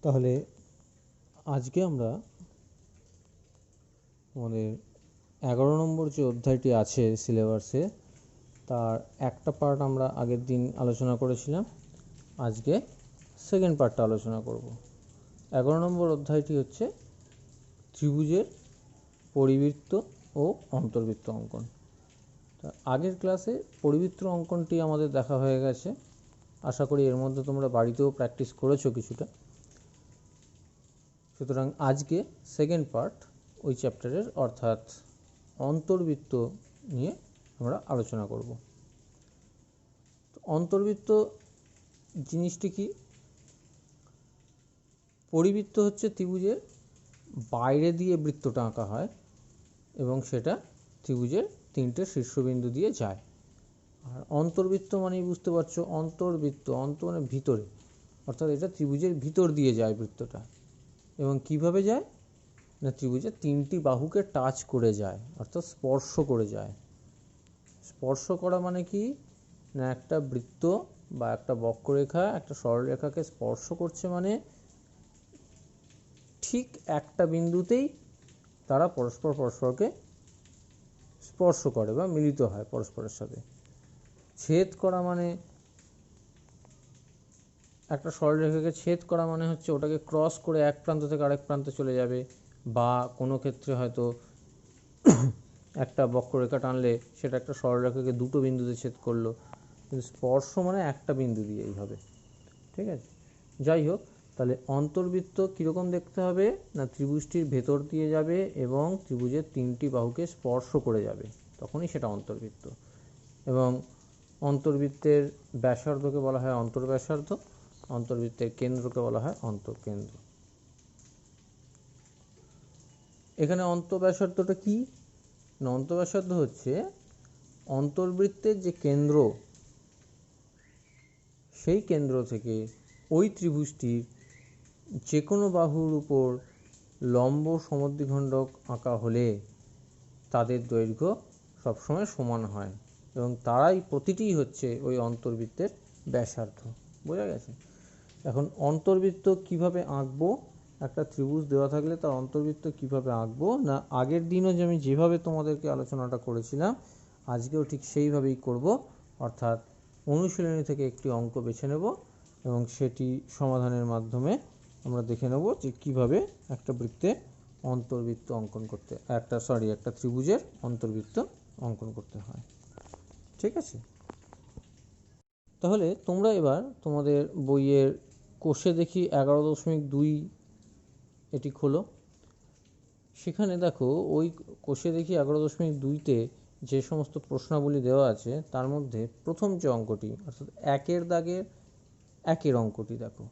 তাহলে আজকে আমরা আমাদের 11 নম্বর যে অধ্যায়টি আছে সিলেবাসে তার একটা পার্ট আমরা আগের দিন আলোচনা করেছিলাম। আজকে সেকেন্ড পার্টটা আলোচনা করব। 11 নম্বর অধ্যায়টি হচ্ছে ত্রিভুজের পরিবৃত্ত ও অন্তর্বৃত্ত অঙ্কন। তা আগের ক্লাসে পরিবৃত্ত অঙ্কনটি আমাদের দেখা হয়ে গেছে। আশা করি এর মধ্যে তোমরা বাড়িতেও প্র্যাকটিস করেছো কিছুটা। সুতরাং আজকে সেকেন্ড পার্ট ওই চ্যাপ্টারের অর্থাৎ অন্তর্বৃত্ত নিয়ে আমরা আলোচনা করব। অন্তর্বৃত্ত জিনিসটি কি? পরিবৃত্ত হচ্ছে ত্রিভুজের বাইরে দিয়ে বৃত্তটা আঁকা হয় এবং সেটা ত্রিভুজের তিনটে শীর্ষবিন্দু দিয়ে যায়। আর অন্তর্বৃত্ত মানেই বুঝতে পারছো, অন্তর্বৃত্ত, অন্ত মানে ভিতরে, অর্থাৎ এটা ত্রিভুজের ভিতর দিয়ে যায় বৃত্তটা। এবং কিভাবে যায় না, ত্রিভুজের তিনটি বাহুকে টাচ করে যায়, অর্থাৎ স্পর্শ করে যায়। স্পর্শ করা মানে কি না, একটা বৃত্ত বা একটা বক্ররেখা একটা সরলরেখাকে স্পর্শ করছে মানে ঠিক একটা বিন্দুতেই তারা পরস্পরকে স্পর্শ করে বা মিলিত হয় পরস্পরের সাথে। ছেদ করা মানে, একটা সরলরেখাকে ছেদ করা মানে হচ্ছে ওটাকে ক্রস করে এক প্রান্ত থেকে আরেক প্রান্তে চলে যাবে, বা কোনো ক্ষেত্রে হয়তো একটা বক্ররেখা টানলে সেটা একটা সরলরেখাকে দুটো বিন্দুতে ছেদ করলো। কিন্তু স্পর্শ মানে একটা বিন্দু দিয়েই হবে, ঠিক আছে? যাই হোক, তাহলে অন্তর্বৃত্ত কীরকম দেখতে হবে না, ত্রিভুজটির ভেতর দিয়ে যাবে এবং ত্রিভুজের তিনটি বাহুকে স্পর্শ করে যাবে, তখনই সেটা অন্তর্বৃত্ত। এবং অন্তর্বৃত্তের ব্যাসার্ধকে বলা হয় অন্তর্ব্যাসার্ধ, অন্তর্বৃত্তের কেন্দ্রকে বলা হয় অন্তঃকেন্দ্র। এখানে অন্তঃব্যাসার্ধটা কি না, অন্তঃব্যাসার্ধ হচ্ছে অন্তর্বৃত্তের যে কেন্দ্র, সেই কেন্দ্র থেকে ওই ত্রিভুজটির যে কোনো বাহুর উপর লম্ব সমদ্বিখণ্ডক আঁকা হলে তাদের দৈর্ঘ্য সবসময় সমান হয় এবং তারাই প্রতিটিই হচ্ছে ওই অন্তর্বৃত্তের ব্যাসার্ধ। বোঝা গেছে? এখন অন্তর্বৃত্ত কিভাবে আঁকবো, একটা ত্রিভুজ দেওয়া থাকলে তার অন্তর্বৃত্ত কিভাবে আঁকবো না, আগের দিনও যে আমি যেভাবে তোমাদেরকে আলোচনাটা করেছিলাম আজকেও ঠিক সেইভাবেই করব। অর্থাৎ অনুশীলনী থেকে একটি অঙ্ক বেছে নেব এবং সেটি সমাধানের মাধ্যমে আমরা দেখে নেব যে কিভাবে একটা বৃত্তে অন্তর্বৃত্ত অঙ্কন করতে, একটা ত্রিভুজের অন্তর্বৃত্ত অঙ্কন করতে হয়। ঠিক আছে? তাহলে তোমরা এবার তোমাদের বইয়ের কোষে দেখি 11.2 এটি খোলো। সেখানে দেখো ওই কোষে দেখি 11.2তে যে সমস্ত প্রশ্নাবলী দেওয়া আছে তার মধ্যে প্রথম যে অঙ্কটি, অর্থাৎ একের দাগের একের অঙ্কটি দেখো,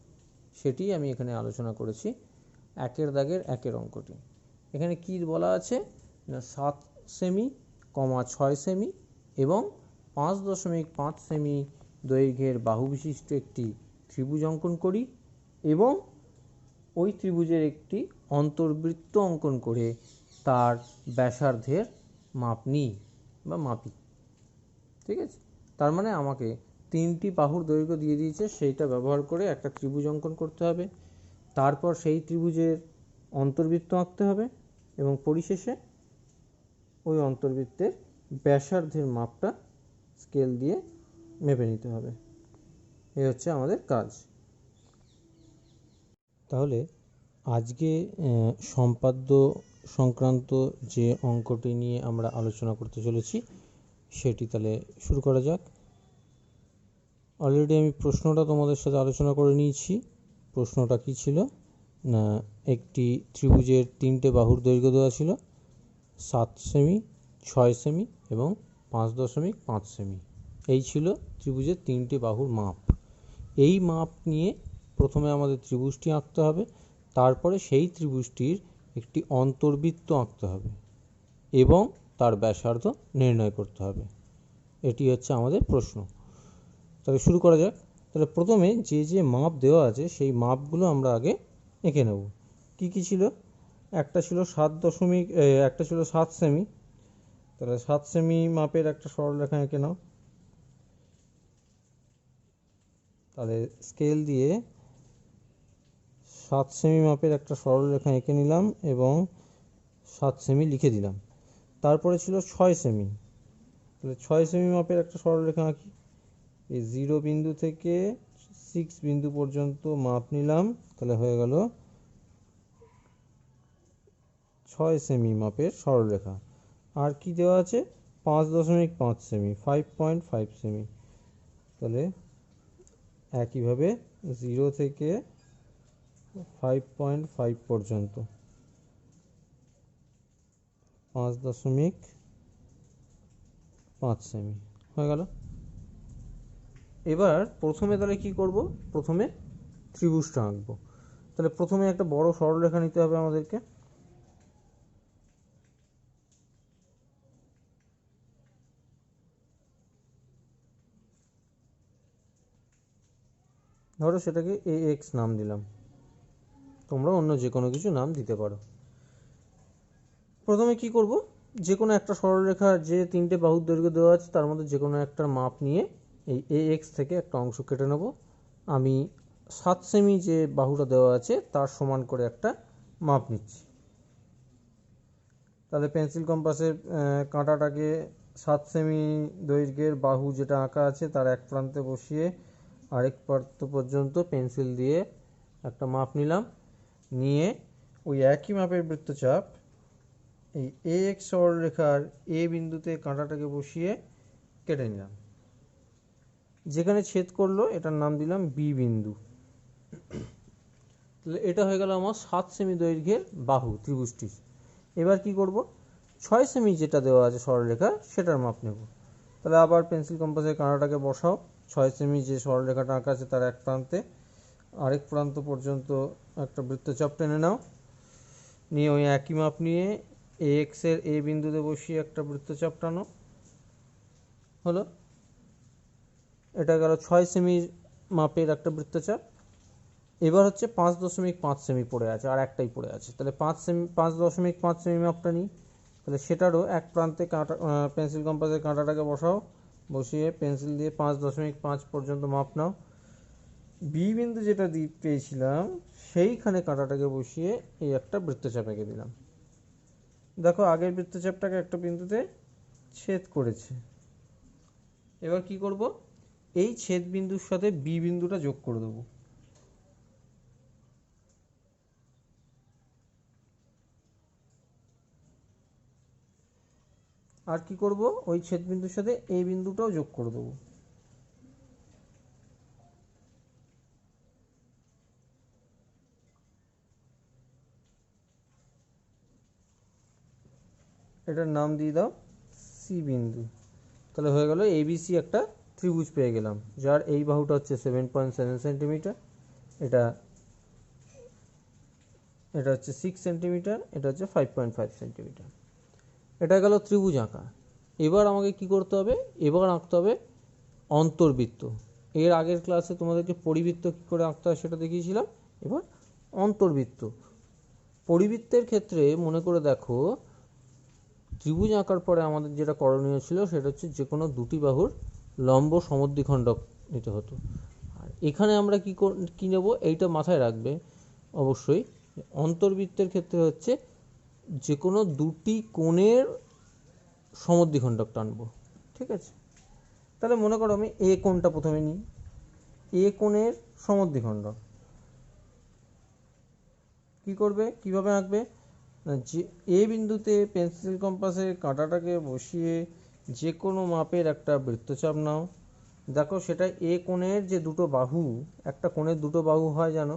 সেটি আমি এখানে আলোচনা করেছি। একের দাগের একের অঙ্কটি এখানে কি বলা আছে না, 7 সেমি, 6 সেমি এবং 5.5 সেমি দৈর্ঘ্যের বাহু বিশিষ্ট একটি ত্রিভুজ অঙ্কন করি এবং ওই ত্রিভুজের একটি অন্তর্বৃত্ত অঙ্কন করে তার ব্যাসার্ধের মাপ নিই বা মাপি। ঠিক আছে? তার মানে আমাকে তিনটি বাহুর দৈর্ঘ্য দিয়ে দিয়েছে, সেইটা ব্যবহার করে একটা ত্রিভুজ অঙ্কন করতে হবে, তারপর সেই ত্রিভুজের অন্তর্বৃত্ত আঁকতে হবে এবং পরিশেষে ওই অন্তর্বৃত্তের ব্যাসার্ধের মাপটা স্কেল দিয়ে মেপে নিতে হবে। এই হচ্ছে আমাদের কাজ। তাহলে আজকে সম্পাদ্য সংক্রান্ত যে অঙ্কটি নিয়ে আমরা আলোচনা করতে চলেছি সেটি তাহলে শুরু করা যাক। অলরেডি আমি প্রশ্নটা তোমাদের সাথে আলোচনা করে নিয়েছি। প্রশ্নটা কি ছিল না, একটি ত্রিভুজের তিনটে বাহুর দৈর্ঘ্য দেওয়া ছিল 7 সেমি, 6 সেমি এবং 5.5 সেমি। এই ছিল ত্রিভুজের তিনটে বাহুর মাপ। এই মাপ নিয়ে প্রথমে আমাদের ত্রিভুজটি আঁকতে হবে, তারপরে সেই ত্রিভুজটির একটি অন্তর্বৃত্ত আঁকতে হবে এবং তার ব্যাসার্ধ নির্ণয় করতে হবে। এটি হচ্ছে আমাদের প্রশ্ন। তাহলে শুরু করা যাক। তাহলে প্রথমে যে যে মাপ দেওয়া আছে সেই মাপগুলো আমরা আগে এঁকে নেব। কি কি ছিল? একটা ছিল 7 সেমি। তাহলে 7 সেমি মাপের একটা সরলরেখা এঁকে নাও। তাহলে স্কেল দিয়ে 7 সেমি মাপের একটা সরলরেখা এঁকে নিলাম এবং 7 সেমি লিখে দিলাম। তারপরে ছিল 6 সেমি, তাহলে 6 সেমি মাপের একটা সরলরেখা আঁকি। এই 0 বিন্দু থেকে 6 বিন্দু পর্যন্ত মাপ নিলাম, তাহলে হয়ে গেল 6 সেমি মাপের সরলরেখা। আর কি দেওয়া আছে? 5.5 সেমি, 5.5 সেমি। তাহলে একইভাবে 0 থেকে 5.5 পর্যন্ত 5.5 সেমি হয়ে গেল। এবার প্রথমে তাহলে কি করব? প্রথমে ত্রিভুজটা আঁকবো। তাহলে প্রথমে একটা বড় সরলরেখা নিতে হবে আমাদেরকে। ধরো সেটাকে AX নাম দিলাম, তোমরা অন্য যে কোনো কিছু নাম দিতে পারো। প্রথমে কি করব? যে কোনো একটা সরলরেখা যে 3টে বাহুর দৈর্ঘ্য দেওয়া আছে তার মধ্যে যে কোনো একটা মাপ নিয়ে এই AX থেকে একটা অংশ কেটে নেব। আমি 7 সেমি যে বাহুটা দেওয়া আছে তার সমান করে একটা মাপ নিচ্ছি। তাহলে পেন্সিল কম্পাসের কাঁটাটাকে 7 সেমি দৈর্ঘ্যের বাহু যেটা আঁকা আছে তার এক প্রান্তে বসিয়ে আরেক প্রান্ত পর্যন্ত পেন্সিল দিয়ে একটা মাপ নিলাম। নিয়ে ওই একই মাপের বৃত্তচাপ এই AX সরলরেখার A বিন্দুতে কাঁটাটাকে বসিয়ে কেটে নিলাম। যেখানে ছেদ করলো এটার নাম দিলাম B বিন্দু। তাহলে এটা হয়ে গেল আমার 7 সেমি দৈর্ঘ্যের বাহু ত্রিভুজটির। এবার কি করব? 6 সেমি যেটা দেওয়া আছে সরলরেখা সেটার মাপ নেব। তাহলে আবার পেন্সিল কম্পাসের কাঁটাটাকে বসাও। 6 সেমি যে সরলরেখাটা আঁকা আছে তার এক প্রান্তে আরেক প্রান্ত পর্যন্ত একটা বৃত্তচাপ টেনে নাও। নিয়ে ওই একই মাপ নিয়ে AX এর A বিন্দুতে বসিয়ে একটা বৃত্তচাপ টানো। হলো, এটা গেল 6 সেমি মাপের একটা বৃত্তচাপ। এবার হচ্ছে 5.5 সেমি পড়ে আছে, আর একটাই পড়ে আছে। তাহলে 5.5 সেমি মাপটা নিই। তাহলে সেটারও এক প্রান্তে কাঁটা পেন্সিল কম্পাসের কাঁটাটাকে বসাও, বসিয়ে পেন্সিল দিয়ে 5.5 পর্যন্ত মাপ নাও। বি বিন্দু যেটা পেয়েছিলাম সেইখানে কাঁটাটাকে বসিয়ে এই একটা বৃত্তচাপ এঁকে দিলাম। দেখো আগের বৃত্তচাপটাকে একটা বিন্দুতে ছেদ করেছে। এবার কি করব? এই ছেদ বিন্দুর সাথে বি বিন্দুটা যোগ করে দেবো। আর কি করব? ওই ছেদ বিন্দুর সাথে এই বিন্দুটাও যোগ করে দেবো। এটার নাম দিয়ে দাও সি বিন্দু। তাহলে হয়ে গেল ABC একটা ত্রিভুজ পেয়ে গেলাম, যার এই বাহুটা হচ্ছে 7.7 সেন্টিমিটার, এটা এটা হচ্ছে 6 সেন্টিমিটার, এটা হচ্ছে 5.5 সেন্টিমিটার। এটা গেল ত্রিভুজ আঁকা। এবার আমাকে কি করতে হবে? এবার আঁকতে হবে অন্তর্বৃত্ত। এর আগের ক্লাসে তোমাদেরকে পরিবৃত্ত কী করে আঁকতে হয় সেটা দেখিয়েছিলাম। এবার অন্তর্বৃত্ত। পরিবৃত্তের ক্ষেত্রে মনে করে দেখো, ত্রিভুজ আঁকার পরে আমাদের যেটা করণীয় ছিল সেটা হচ্ছে যে কোনো দুটি বাহুর লম্ব সমদ্বিখণ্ডক নিতে হতো। আর এখানে আমরা কি নেব এইটা মাথায় রাখবে অবশ্যই। অন্তর্বৃত্তের ক্ষেত্রে হচ্ছে যে কোনো দুটি কোণের সমদ্বিখণ্ডক টানবো, ঠিক আছে? তাহলে মনে করো আমি এ কোণটা প্রথমে নিই, এ কোণের সমদ্বিখণ্ডক কি করবে, কিভাবে আঁকবে? যে এ বিন্দুতে পেন্সিল কম্পাসের কাঁটাটাকে বসিয়ে যে কোনো মাপের একটা বৃত্তচাপ নাও। দেখো সেটা এ কোণের যে দুটো বাহু, একটা কোণের দুটো বাহু হয় জানো,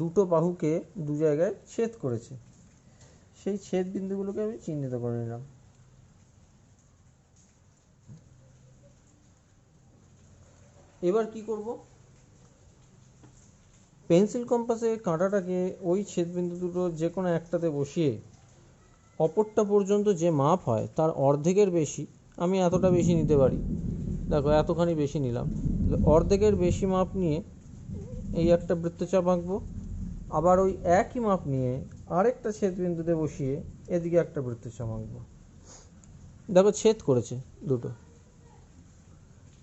দুটো বাহুকে দু জায়গায় ছেদ করেছে, সেই ছেদ বিন্দুগুলোকে আমি চিহ্নিত করে নিলাম। এবার কি করব? পেন্সিল কম্পাসের কাঁটাটাকে ওই ছেদবিন্দু দুটো যে কোনো একটাতে বসিয়ে অপরটা পর্যন্ত যে মাপ হয় তার অর্ধেকের বেশি, আমি এতটা বেশি নিতে পারি, দেখো এতখানি বেশি নিলাম, অর্ধেকের বেশি মাপ নিয়ে এই একটা বৃত্তচাপ আঁকবো। আবার ওই একই মাপ নিয়ে আরেকটা ছেদবিন্দুতে বসিয়ে এদিকে একটা বৃত্তচাপ আঁকবো। দেখো ছেদ করেছে দুটো।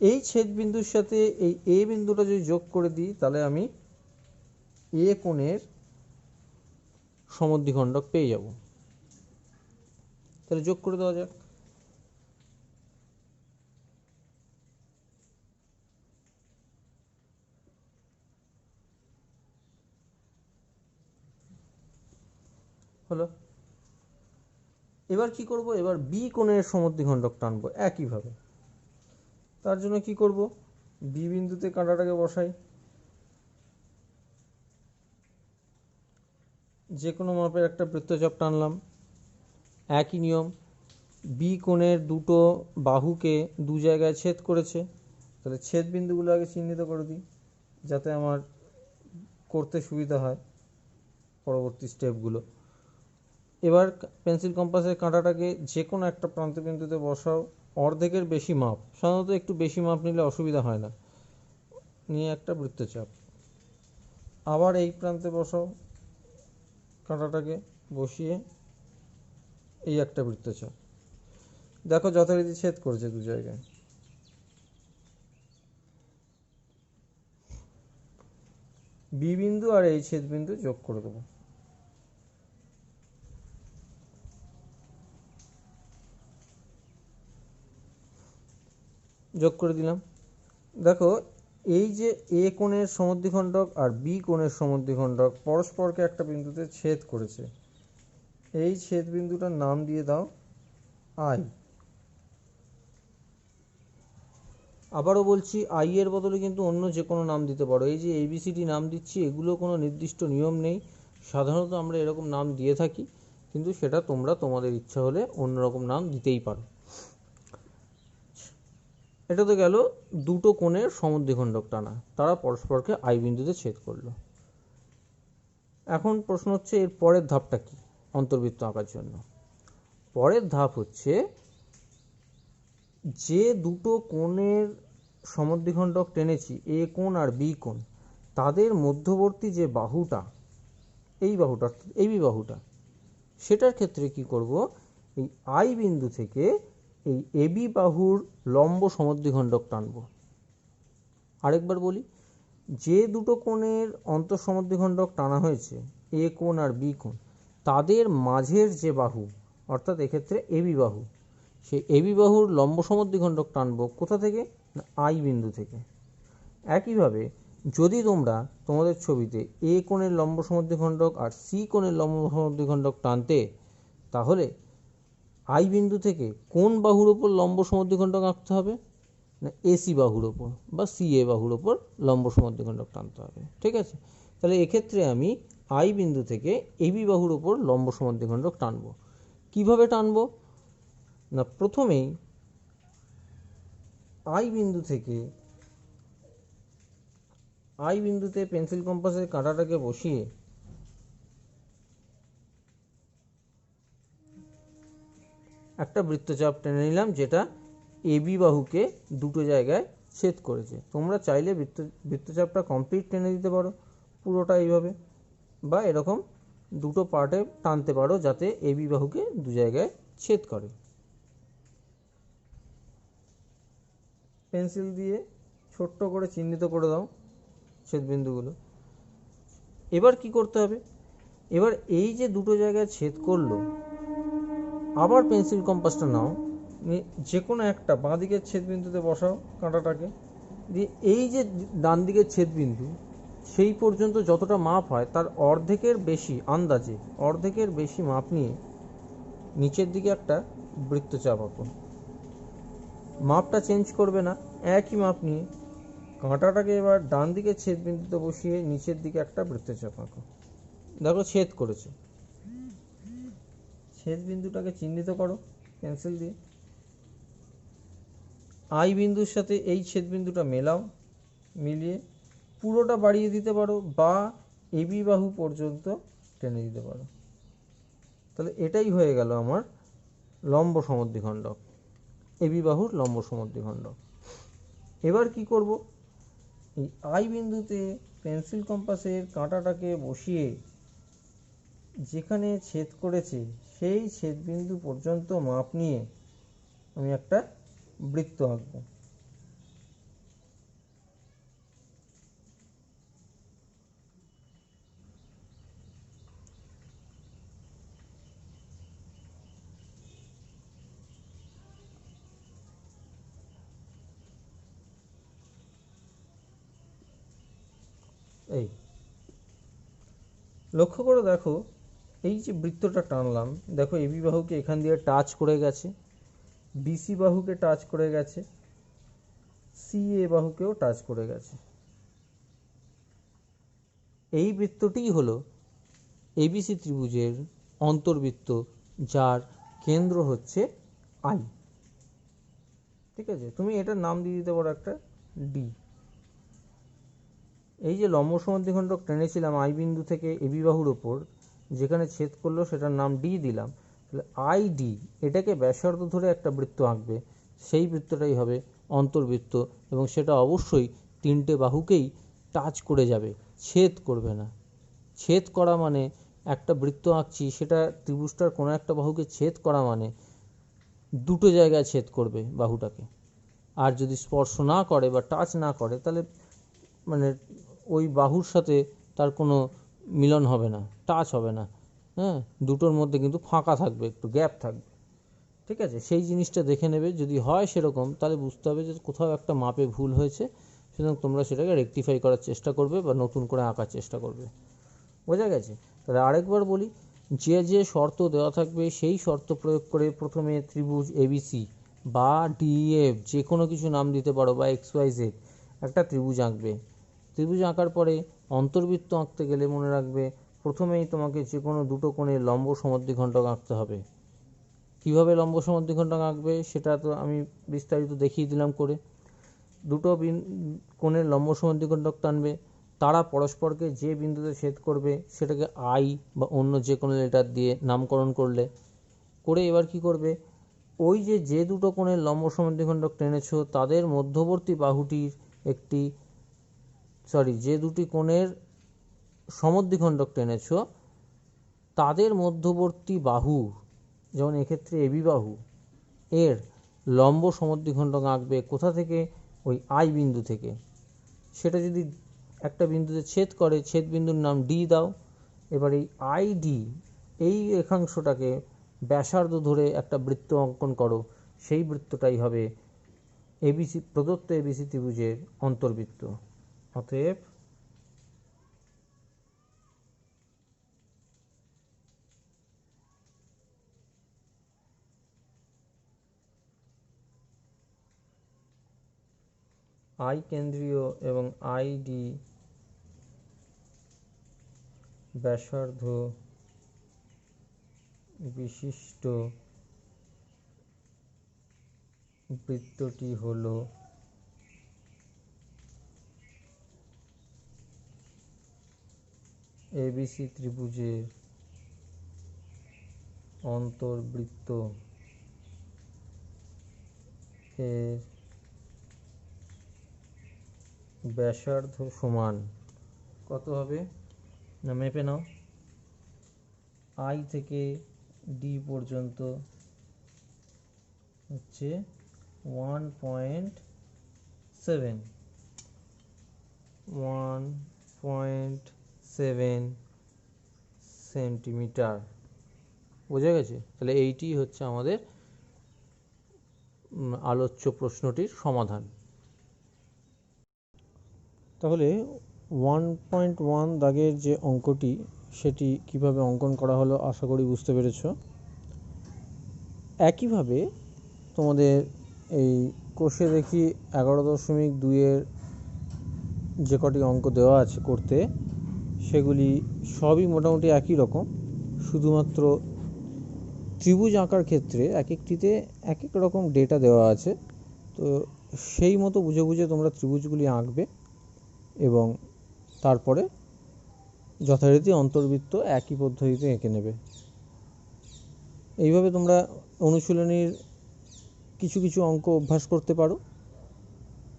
এই ছেদ বিন্দুর সাথে এই এ বিন্দুটা যদি যোগ করে দিই তাহলে আমি এ কোণের সমদ্বিখণ্ডক পেয়ে যাব। তাহলে যোগ করে দেওয়া যাক। হলো। এবার কি করব, এবার বি কোণের সমদ্বিখণ্ডক টানবো একইভাবে। তার জন্য কি করব, বি বিন্দুতে কাঁটাটাকে বসাই, যে কোনো মাপের একটা বৃত্তচাপ টানলাম। একই নিয়ম, বি কোণের দুটো বাহুকে দু জায়গায় ছেদ করেছে, তাহলে ছেদ বিন্দুগুলো আগে চিহ্নিত করে দিই যাতে আমার করতে সুবিধা হয় পরবর্তী স্টেপগুলো। এবার পেন্সিল কম্পাসের কাঁটাটাকে যে কোনো একটা প্রান্ত বিন্দুতে বসাও, অর্ধেকের বেশি মাপ, সাধারণত একটু বেশি মাপ নিলে অসুবিধা হয় না, নিয়ে একটা বৃত্তচাপ। আবার এই প্রান্তে বসাও, কাঁটাটাকে বসিয়ে এই একটা বৃত্তচাপ। দেখো যথারীতি ছেদ করেছে দু জায়গায়। বি বিন্দু আর এই ছেদ বিন্দু যোগ করে দেবো। যোগ করে দিলাম। দেখো এই যে এ কোণের সমদ্বিখণ্ডক আর বি কোণের সমদ্বিখণ্ডক পরস্পরকে একটা বিন্দুতে ছেদ করেছে, এই ছেদ বিন্দুটার নাম দিয়ে দাও আই। আবারও বলছি, আই এর বদলে কিন্তু অন্য যে কোনো নাম দিতে পারো। এই যে এবিসিডি নাম দিচ্ছি, এগুলো কোনো নির্দিষ্ট নিয়ম নেই, সাধারণত আমরা এরকম নাম দিয়ে থাকি, কিন্তু সেটা তোমরা তোমাদের ইচ্ছা হলে অন্যরকম নাম দিতেই পারো। এটা তো গেল দুটো কোণের সমদ্বিখণ্ডক টানা, তারা পরস্পরকে আই বিন্দুতে ছেদ করলো। এখন প্রশ্ন হচ্ছে এর পরের ধাপটা কি অন্তর্বৃত্ত আঁকার জন্য। পরের ধাপ হচ্ছে যে দুটো কোণের সমদ্বিখণ্ডক টেনেছি, এ কোণ আর বি কোণ, তাদের মধ্যবর্তী যে বাহুটা, এই বাহুটা এবি বাহুটা, সেটার ক্ষেত্রে কি করব, এই আই বিন্দু থেকে এই এবি বাহুর লম্ব সমদ্বিখণ্ডক টানব। আরেকবার বলি, যে দুটো কোণের অন্তঃসমদ্বিখণ্ডক টানা হয়েছে, এ কোণ আর বি কোণ, তাদের মাঝের যে বাহু, অর্থাৎ এক্ষেত্রে এবি বাহু, সেই এবি বাহুর লম্ব সমদ্বিখণ্ডক টানব কোথা থেকে, না আই বিন্দু থেকে। একইভাবে যদি তোমরা তোমাদের ছবিতে এ কোণের লম্ব সমদ্বিখণ্ডক আর সি কোণের লম্ব সমদ্বিখণ্ডক টানতে, তাহলে আই বিন্দু থেকে কোন বাহুর ওপর লম্ব সমদ্বিখণ্ডক আঁকতে হবে, না এসি বাহুর ওপর বা সি এ বাহুর ওপর লম্ব সমদ্বিখণ্ডক টানতে হবে। ঠিক আছে, তাহলে এক্ষেত্রে আমি আই বিন্দু থেকে এবি বাহুর ওপর লম্ব সমদ্বিখণ্ডক টানব। কিভাবে টানব, না প্রথমেই আই বিন্দু থেকে, আই বিন্দুতে পেন্সিল কম্পাসের কাঁটাটাকে বসিয়ে একটা বৃত্তচাপ টেনে নিলাম, যেটা এবি বাহুকে দুটো জায়গায় ছেদ করেছে। তোমরা চাইলে বৃত্তচাপটা কমপ্লিট টেনে দিতে পারো পুরোটা এইভাবে, বা এরকম দুটো পার্টে টানতে পারো যাতে এবি বাহুকে দু জায়গায় ছেদ করে। পেন্সিল দিয়ে ছোট্ট করে চিহ্নিত করে দাও ছেদবিন্দুগুলো। এবার কি করতে হবে, এবার এই যে দুটো জায়গায় ছেদ করলো, আবার পেন্সিল কম্পাসটা নাও, যে কোনো একটা বাঁ দিকের ছেদবিন্দুতে বসাও কাঁটাটাকে, দিয়ে এই যে ডান দিকের ছেদবিন্দু, সেই পর্যন্ত যতটা মাপ হয় তার অর্ধেকের বেশি, আন্দাজে অর্ধেকের বেশি মাপ নিয়ে নিচের দিকে একটা বৃত্তচাপ আঁকো। মাপটা চেঞ্জ করবে না, একই মাপ নিয়ে কাঁটাটাকে এবার ডান দিকের ছেদবিন্দুতে বসিয়ে নিচের দিকে একটা বৃত্তচাপ আঁকো। দেখো ছেদ করেছে, ছেদ বিন্দুটাকে চিহ্নিত করো পেন্সিল দিয়ে। আই বিন্দুর সাথে এই ছেদ বিন্দুটা মেলাও, মিলিয়ে পুরোটা বাড়িয়ে দিতে পারো বা এবি বাহু পর্যন্ত টেনে দিতে পারো। তাহলে এটাই হয়ে গেল আমার লম্ব সমদ্বিখণ্ডক, এবি বাহুর লম্ব সমদ্বিখণ্ডক। এবার কি করব, এই আই বিন্দুতে পেন্সিল কম্পাসের কাঁটাটাকে বসিয়ে যেখানে ছেদ করেছে সেই ছেদবিন্দু পর্যন্ত মাপ নিয়ে আমি একটা বৃত্ত আঁকব। এই লক্ষ্য করে দেখো, এই যে বৃত্তটা টানলাম, দেখো এবি বাহুকে এখান দিয়ে টাচ করে গেছে, বিসি বাহুকে টাচ করে গেছে, সিএ বাহুকেও টাচ করে গেছে। এই বৃত্তটিই হলো এবিসি ত্রিভুজের অন্তর্বৃত্ত, যার কেন্দ্র হচ্ছে আই। ঠিক আছে, তুমি এটার নাম দিয়ে দিতে পারো একটা ডি। এই যে লম্ব সমদ্বিখণ্ডক টেনেছিলাম আই বিন্দু থেকে এবি বাহুর ওপর, যেখানে ছেদ করলো সেটার নাম ডি দিলাম, তাহলে আই ডি এটাকে ব্যাসার্ধ ধরে একটা বৃত্ত আঁকবে, সেই বৃত্তটাই হবে অন্তর্বৃত্ত, এবং সেটা অবশ্যই তিনটে বাহুকেই টাচ করে যাবে, ছেদ করবে না। ছেদ করা মানে একটা বৃত্ত আঁকছি, সেটা ত্রিভুজটার কোনো একটা বাহুকে ছেদ করা মানে দুটো জায়গায় ছেদ করবে বাহুটাকে। আর যদি স্পর্শ না করে বা টাচ না করে, তাহলে মানে ওই বাহুর সাথে তার কোনো মিলন হবে না, টাচ হবে না। হ্যাঁ, দুটোর মধ্যে কিন্তু ফাঁকা থাকবে, একটু গ্যাপ থাকবে। ঠিক আছে, সেই জিনিসটা দেখে নেবে। যদি হয় সেরকম, তাহলে বুঝতে হবে যে কোথাও একটা মাপে ভুল হয়েছে, সুতরাং তোমরা সেটাকে রেকটিফাই করার চেষ্টা করবে বা নতুন করে আঁকার চেষ্টা করবে। বোঝা গেছে? তাহলে আরেকবার বলি, যে যে শর্ত দেওয়া থাকবে সেই শর্ত প্রয়োগ করে প্রথমে ত্রিভুজ এবিসি বা ডিএফ, যে কোনো কিছু নাম দিতে পারো, বা XYZ, একটা ত্রিভুজ আঁকবে। ত্রিভুজ আঁকার পরে অন্তর্বৃত্ত আঁকতে গেলে মনে রাখবে, প্রথমেই তোমাকে যে কোনো দুটো কোণের লম্ব সমদ্বিখণ্ডক আঁকতে হবে। কিভাবে লম্ব সমদ্বিখণ্ডক আঁকবে সেটা তো আমি বিস্তারিত দেখিয়ে দিলাম করে। দুটো কোণের লম্ব সমদ্বিখণ্ডক টানবে, তারা পরস্পরকে যে বিন্দুতে ছেদ করবে সেটাকে আই বা অন্য যে কোনো লেটার দিয়ে নামকরণ করলে, করে এবার কি করবে, ওই যে দুটো কোণের লম্ব সমদ্বিখণ্ডক টেনেছো তাদের মধ্যবর্তী বাহুটির একটি, যে দুটি কোণের সমদ্বিখণ্ডক টেনেছো তাদের মধ্যবর্তী বাহু, যেমন এক্ষেত্রে এবি বাহু, এর লম্ব সমদ্বিখণ্ডক আঁকবে। কোথা থেকে? ওই আই বিন্দু থেকে। সেটা যদি একটা বিন্দুতে ছেদ করে, ছেদ বিন্দুর নাম ডি দাও। এবার এই আই ডি, এই রেখাংশটাকে ব্যাসার্ধ ধরে একটা বৃত্ত অঙ্কন করো, সেই বৃত্তটাই হবে এবিসি, প্রদত্ত এবিসি ত্রিভুজের অন্তর্বৃত্ত। অতএব আই কেন্দ্রীয় এবং আই ডি ব্যাসার্ধ বিশিষ্ট বৃত্তটি হল এবিসি ত্রিভুজের অন্তর্বৃত্ত। এর ব্যাসার্ধ সমান কত হবে না, মেপে নাও। আই থেকে ডি পর্যন্ত হচ্ছে 1.7 সেন্টিমিটার। বোঝা গেছে? তাহলে এইটি হচ্ছে আমাদের আলোচ্য প্রশ্নটির সমাধান। তাহলে 1.1 দাগের যে অঙ্কটি, সেটি কিভাবে অঙ্কন করা হলো আশা করি বুঝতে পেরেছ। একইভাবে তোমাদের এই কোষে দেখি 11.2-এর যে কটি অঙ্ক দেওয়া আছে করতে, সেগুলি সবই মোটামুটি একই রকম, শুধুমাত্র ত্রিভুজ আঁকার ক্ষেত্রে এক একটিতে এক এক রকম ডেটা দেওয়া আছে। তো সেই মতো বুঝে বুঝে তোমরা ত্রিভুজগুলি আঁকবে এবং তারপরে যথারীতি অন্তর্বৃত্ত একই পদ্ধতিতে এঁকে নেবে। এইভাবে তোমরা অনুশীলনীর কিছু কিছু অঙ্ক অভ্যাস করতে পারো,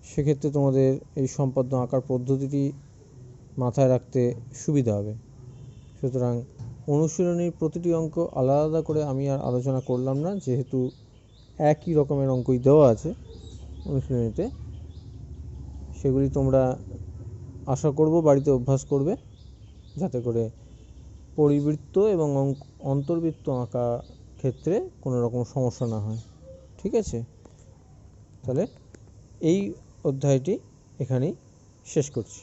সেক্ষেত্রে তোমাদের এই সম্পাদ্য আঁকার পদ্ধতিটি মাথায় রাখতে সুবিধা হবে। সুতরাং অনুশীলনীর প্রতিটি অঙ্ক আলাদা আলাদা করে আমি আর আলোচনা করলাম না, যেহেতু একই রকমের অঙ্কই দেওয়া আছে অনুশীলনীতে। সেগুলি তোমরা আশা করব বাড়িতে অভ্যাস করবে, যাতে করে পরিবৃত্ত এবং অন্তর্বৃত্ত আঁকা ক্ষেত্রে কোনো রকম সমস্যা না হয়। ঠিক আছে, তাহলে এই অধ্যায়টি এখানেই শেষ করছি।